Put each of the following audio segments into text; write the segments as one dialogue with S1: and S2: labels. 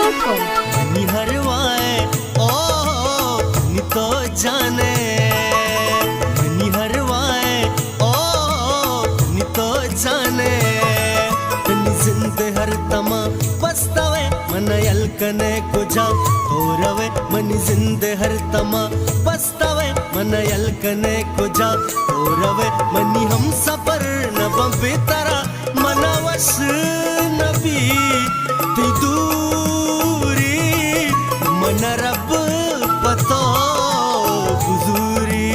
S1: Music.com
S2: money हरवाए ओ नि तो जाने मनी हरवाए ओ नि तो जाने तनी जिंदे हर तमा पछतावे मन यलकने कुजा तोरवे मनी जिंदे हर तमा पछतावे मन यलकने कुजा तोरवे मनी हम सफर न बेतरा मनवश नबी ती दूरी मन रब पतो हुजूरी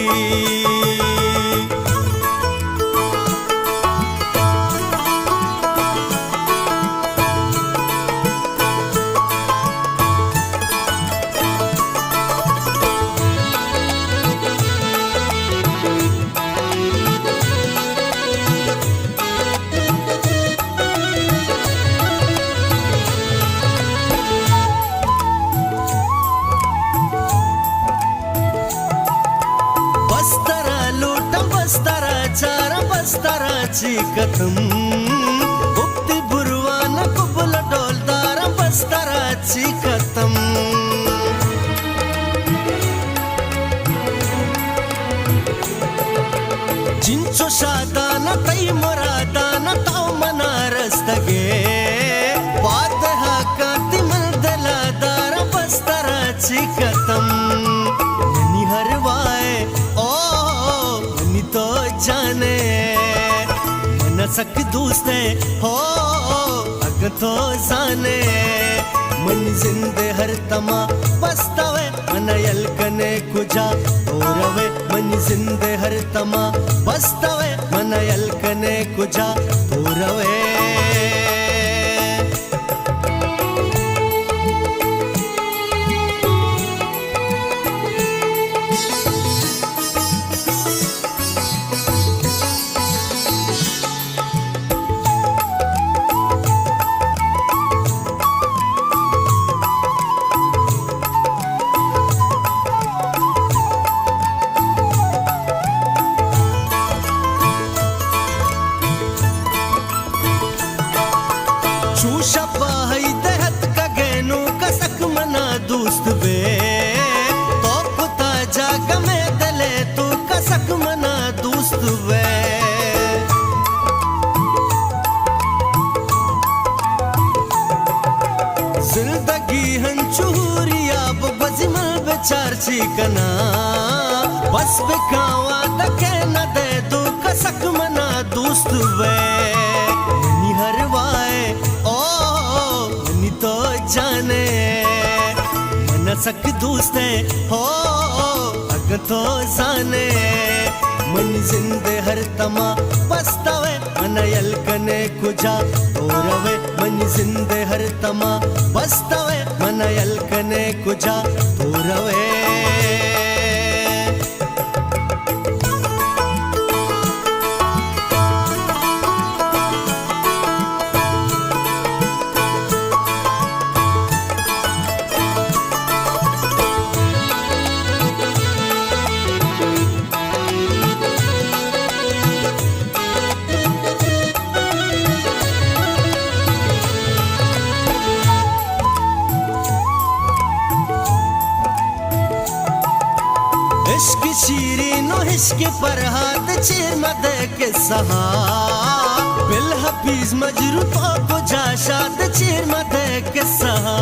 S2: बस्तराची कथम उक्ती बुरवान कुबल डोलदार बस्तराची कथम चिंचो शादान तई मुरादान ताव मनारस्तगे बात हाका तिमल दलादार बस्तराची कथम मनी हरवाए ओ मनी तो जाने सक दोस्ते हो अग तो जाने मन जिंदे हर तमा पछतावे मन यलकने कुजा तोरवे मन जिंदे हर तमा पछतावे मन यलकने कुजा तोरवे शपा है दहत का गैनू कसक मना दोस्त बे तो पुता जाग में दले तू कसक मना दोस्त बे जिंदगी हंचूरिया बजिमल बेचार चिकना बस बेकावा दके न दे तू कसक मना दोस्त बे जाने मन सक दोस्ते हो अग तो जाने मन जिंदे हर तमा पछतावे मन यलकने कुजा तोरवे मन जिंदे हर तमा पछतावे मन यलकने कुजा तोरवे इश्क शीरीनो इश्क पर हाथ चीर मद के सहा बिल हफीज मजरू तो बुझा शाद चीर मद के सहा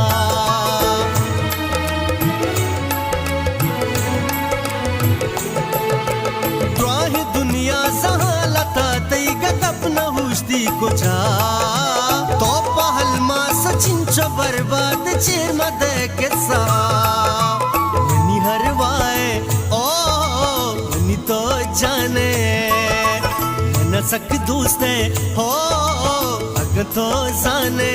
S2: द्वाही दुनिया सहालता तई गप न हुस्ती कुछा तो पहल मा सचिन च बर्बाद चीर मद के सहा मनी हरवाए तो जाने मन सक दोस्ते हो अग तो जाने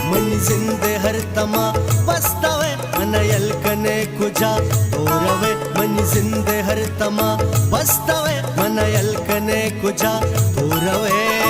S2: मन जिंदे हर तमा पछतावे मन यलकने कुजा तोरवे मन जिंदे हर तमा पछतावे मन यलकने कुजा तोरवे